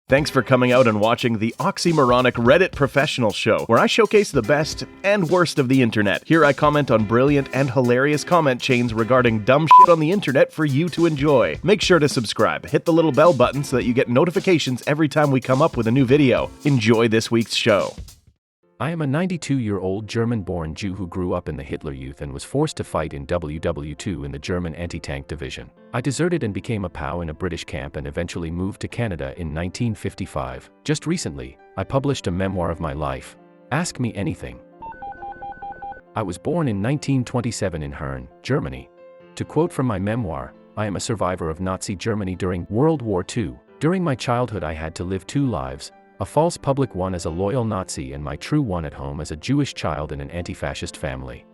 Thanks for coming out and watching the oxymoronic Reddit Professional Show, where I showcase the best and worst of the internet. Here I comment on brilliant and hilarious comment chains regarding dumb shit on the internet for you to enjoy. Make sure to subscribe, hit the little bell button so that you get notifications every time we come up with a new video. Enjoy this week's show. I am a 92-year-old German-born Jew who grew up in the Hitler Youth and was forced to fight in WW2 in the German anti-tank division. I deserted and became a POW in a British camp and eventually moved to Canada in 1955. Just recently, I published a memoir of my life. Ask Me Anything. I was born in 1927 in Herne, Germany. To quote from my memoir, I am a survivor of Nazi Germany during World War II. During my childhood I had to live two lives. A false public one as a loyal Nazi and my true one at home as a Jewish child in an anti-fascist family.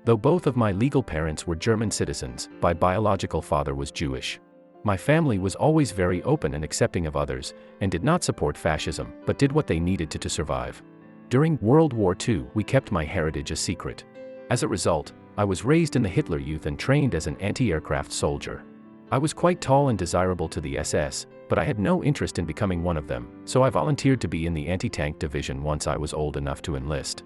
Though both of my legal parents were German citizens, my biological father was Jewish. My family was always very open and accepting of others, and did not support fascism, but did what they needed to survive. During World War II, we kept my heritage a secret. As a result, I was raised in the Hitler Youth and trained as an anti-aircraft soldier. I was quite tall and desirable to the SS, but I had no interest in becoming one of them, so I volunteered to be in the anti-tank division once I was old enough to enlist.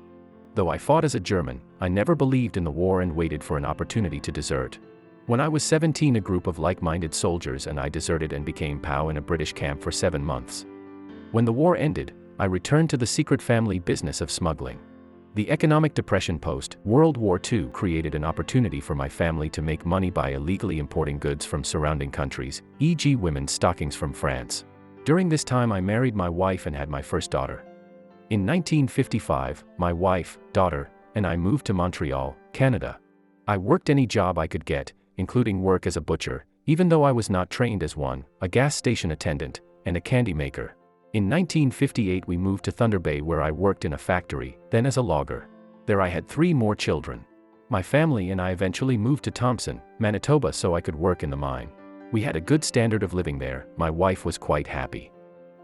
Though I fought as a German, I never believed in the war and waited for an opportunity to desert. When I was 17, a group of like-minded soldiers and I deserted and became POW in a British camp for 7 months. When the war ended, I returned to the secret family business of smuggling. The economic depression post-World War II created an opportunity for my family to make money by illegally importing goods from surrounding countries, e.g. women's stockings from France. During this time I married my wife and had my first daughter. In 1955, my wife, daughter, and I moved to Montreal, Canada. I worked any job I could get, including work as a butcher, even though I was not trained as one, a gas station attendant, and a candy maker. In 1958 we moved to Thunder Bay where I worked in a factory, then as a logger. There I had 3 more children. My family and I eventually moved to Thompson, Manitoba so I could work in the mine. We had a good standard of living there, my wife was quite happy.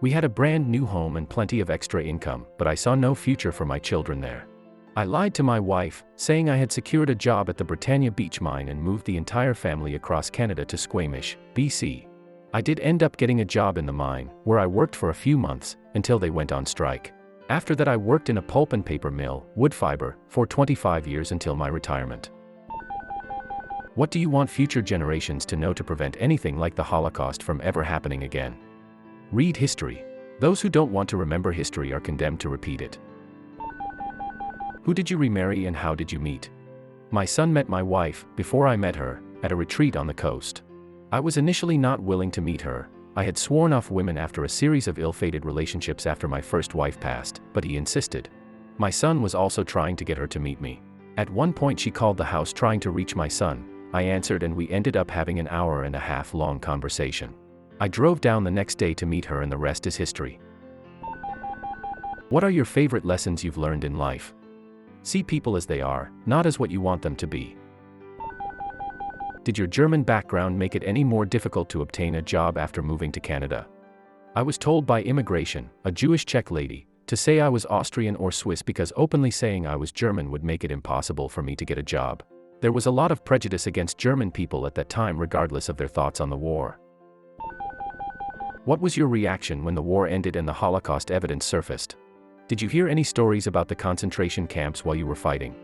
We had a brand new home and plenty of extra income, but I saw no future for my children there. I lied to my wife, saying I had secured a job at the Britannia Beach mine and moved the entire family across Canada to Squamish, BC. I did end up getting a job in the mine, where I worked for a few months, until they went on strike. After that I worked in a pulp and paper mill, wood fiber, for 25 years until my retirement. What do you want future generations to know to prevent anything like the Holocaust from ever happening again? Read history. Those who don't want to remember history are condemned to repeat it. Who did you remarry and how did you meet? My son met my wife, before I met her, at a retreat on the coast. I was initially not willing to meet her. I had sworn off women after a series of ill-fated relationships after my first wife passed, but he insisted. My son was also trying to get her to meet me. At one point she called the house trying to reach my son. I answered and we ended up having an hour-and-a-half long conversation. I drove down the next day to meet her and the rest is history. What are your favorite lessons you've learned in life? See people as they are, not as what you want them to be. Did your German background make it any more difficult to obtain a job after moving to Canada? I was told by immigration, a Jewish Czech lady, to say I was Austrian or Swiss because openly saying I was German would make it impossible for me to get a job. There was a lot of prejudice against German people at that time regardless of their thoughts on the war. What was your reaction when the war ended and the Holocaust evidence surfaced? Did you hear any stories about the concentration camps while you were fighting?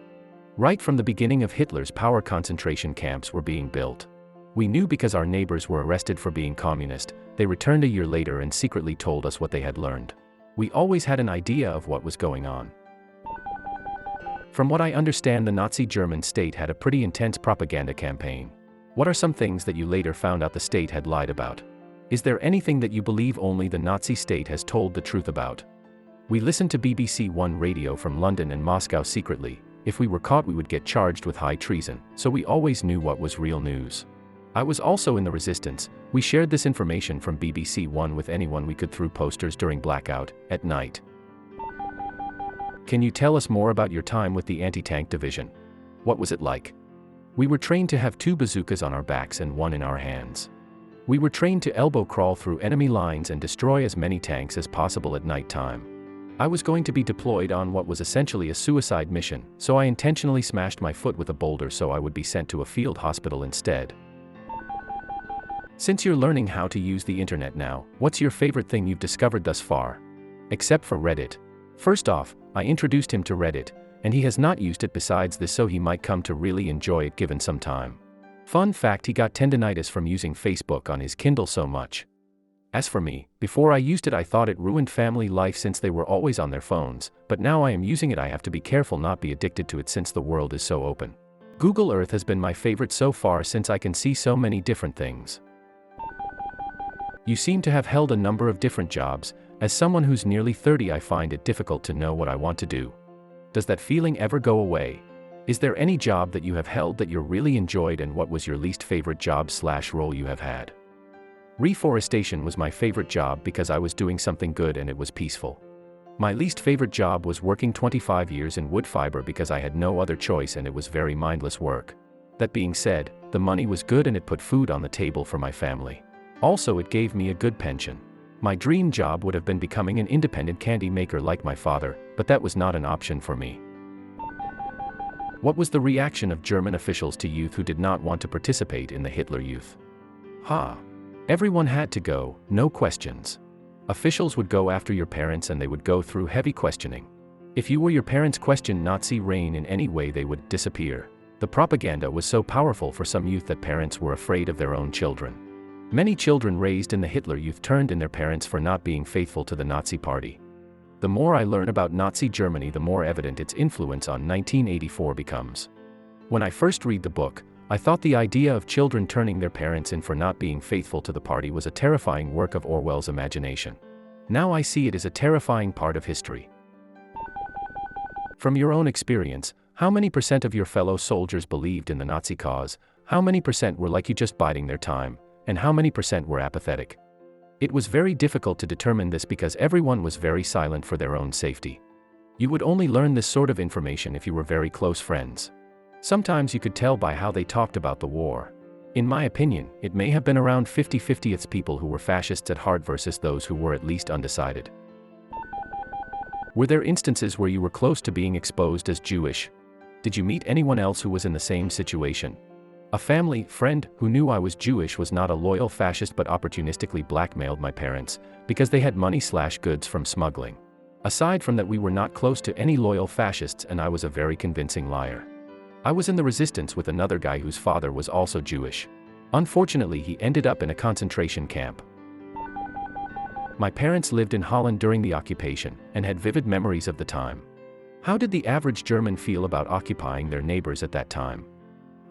Right from the beginning of Hitler's power, concentration camps were being built. We knew because our neighbors were arrested for being communist. They returned a year later and secretly told us what they had learned. We always had an idea of what was going on. From what I understand, the Nazi German state had a pretty intense propaganda campaign. What are some things that you later found out the state had lied about? Is there anything that you believe only the Nazi state has told the truth about? We listened to BBC One radio from London and Moscow secretly. If we were caught we would get charged with high treason, so we always knew what was real news. I was also in the resistance. We shared this information from BBC One with anyone we could through posters during blackout, at night. Can you tell us more about your time with the anti-tank division? What was it like? We were trained to have 2 bazookas on our backs and 1 in our hands. We were trained to elbow crawl through enemy lines and destroy as many tanks as possible at night time. I was going to be deployed on what was essentially a suicide mission, so I intentionally smashed my foot with a boulder so I would be sent to a field hospital instead. Since you're learning how to use the internet now, what's your favorite thing you've discovered thus far? Except for Reddit. First off, I introduced him to Reddit, and he has not used it besides this, so he might come to really enjoy it given some time. Fun fact, he got tendinitis from using Facebook on his Kindle so much. As for me, before I used it I thought it ruined family life since they were always on their phones, but now I am using it I have to be careful not be addicted to it since the world is so open. Google Earth has been my favorite so far since I can see so many different things. You seem to have held a number of different jobs. As someone who's nearly 30 I find it difficult to know what I want to do. Does that feeling ever go away? Is there any job that you have held that you really enjoyed, and what was your least favorite job/role you have had? Reforestation was my favorite job because I was doing something good and it was peaceful. My least favorite job was working 25 years in wood fiber because I had no other choice and it was very mindless work. That being said, the money was good and it put food on the table for my family. Also, it gave me a good pension. My dream job would have been becoming an independent candy maker like my father, but that was not an option for me. What was the reaction of German officials to youth who did not want to participate in the Hitler Youth? Everyone had to go, no questions. Officials would go after your parents and they would go through heavy questioning. If you or your parents questioned Nazi reign in any way, they would disappear. The propaganda was so powerful for some youth that parents were afraid of their own children. Many children raised in the Hitler Youth turned in their parents for not being faithful to the Nazi Party. The more I learn about Nazi Germany, the more evident its influence on 1984 becomes. When I first read the book, I thought the idea of children turning their parents in for not being faithful to the party was a terrifying work of Orwell's imagination. Now I see it as a terrifying part of history. From your own experience, how many % of your fellow soldiers believed in the Nazi cause? How many % were like you, just biding their time? And how many % were apathetic? It was very difficult to determine this because everyone was very silent for their own safety. You would only learn this sort of information if you were very close friends. Sometimes you could tell by how they talked about the war. In my opinion, it may have been around 50-50 it's people who were fascists at heart versus those who were at least undecided. Were there instances where you were close to being exposed as Jewish? Did you meet anyone else who was in the same situation? A family friend who knew I was Jewish was not a loyal fascist but opportunistically blackmailed my parents because they had money/goods from smuggling. Aside from that, we were not close to any loyal fascists and I was a very convincing liar. I was in the resistance with another guy whose father was also Jewish. Unfortunately, he ended up in a concentration camp. My parents lived in Holland during the occupation and had vivid memories of the time. How did the average German feel about occupying their neighbors at that time?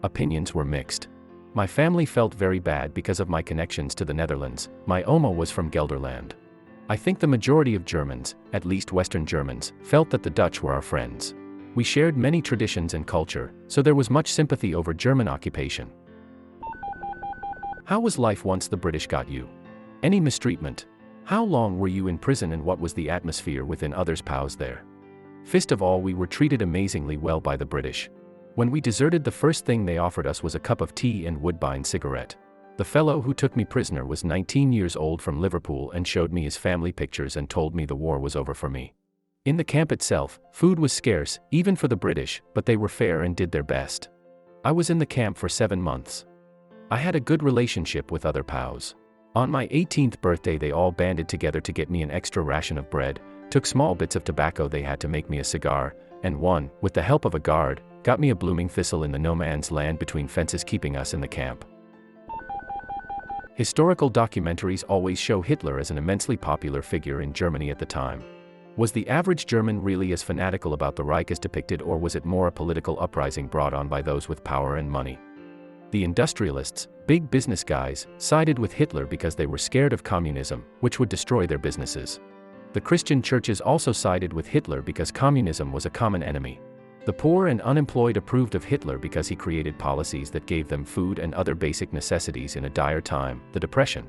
Opinions were mixed. My family felt very bad because of my connections to the Netherlands. My Oma was from Gelderland. I think the majority of Germans, at least Western Germans, felt that the Dutch were our friends. We shared many traditions and culture, so there was much sympathy over German occupation. How was life once the British got you? Any mistreatment? How long were you in prison and what was the atmosphere within others' POWs there? First of all, we were treated amazingly well by the British. When we deserted, the first thing they offered us was a cup of tea and Woodbine cigarette. The fellow who took me prisoner was 19 years old from Liverpool and showed me his family pictures and told me the war was over for me. In the camp itself, food was scarce, even for the British, but they were fair and did their best. I was in the camp for 7 months. I had a good relationship with other POWs. On my 18th birthday they all banded together to get me an extra ration of bread, took small bits of tobacco they had to make me a cigar, and one, with the help of a guard, got me a blooming thistle in the no man's land between fences keeping us in the camp. Historical documentaries always show Hitler as an immensely popular figure in Germany at the time. Was the average German really as fanatical about the Reich as depicted, or was it more a political uprising brought on by those with power and money? The industrialists, big business guys, sided with Hitler because they were scared of communism, which would destroy their businesses. The Christian churches also sided with Hitler because communism was a common enemy. The poor and unemployed approved of Hitler because he created policies that gave them food and other basic necessities in a dire time, the Depression.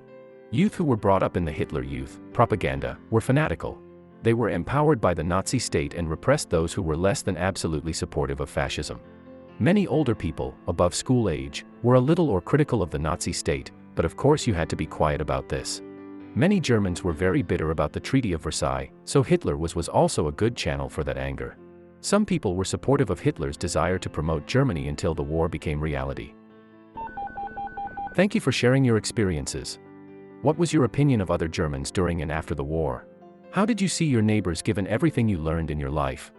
Youth who were brought up in the Hitler Youth propaganda were fanatical. They were empowered by the Nazi state and repressed those who were less than absolutely supportive of fascism. Many older people, above school age, were a little or critical of the Nazi state, but of course you had to be quiet about this. Many Germans were very bitter about the Treaty of Versailles, so Hitler was also a good channel for that anger. Some people were supportive of Hitler's desire to promote Germany until the war became reality. Thank you for sharing your experiences. What was your opinion of other Germans during and after the war? How did you see your neighbors given everything you learned in your life?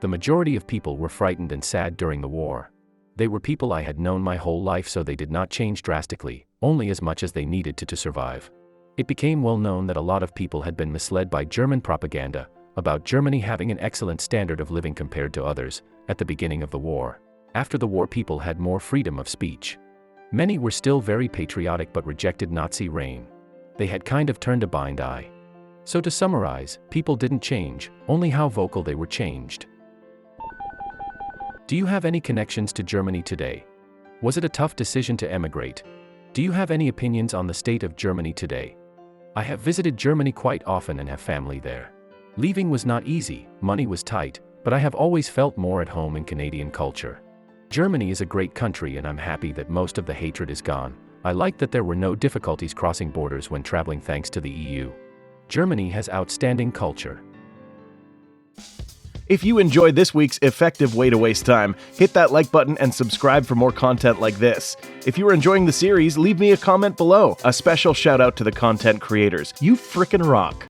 The majority of people were frightened and sad during the war. They were people I had known my whole life, so they did not change drastically, only as much as they needed to survive. It became well known that a lot of people had been misled by German propaganda about Germany having an excellent standard of living compared to others at the beginning of the war. After the war, people had more freedom of speech. Many were still very patriotic but rejected Nazi reign. They had kind of turned a blind eye. So to summarize, people didn't change, only how vocal they were changed. Do you have any connections to Germany today? Was it a tough decision to emigrate? Do you have any opinions on the state of Germany today? I have visited Germany quite often and have family there. Leaving was not easy, money was tight, but I have always felt more at home in Canadian culture. Germany is a great country and I'm happy that most of the hatred is gone. I like that there were no difficulties crossing borders when traveling thanks to the EU. Germany has outstanding culture. If you enjoyed this week's effective way to waste time, hit that like button and subscribe for more content like this. If you are enjoying the series, leave me a comment below. A special shout out to the content creators. You frickin' rock.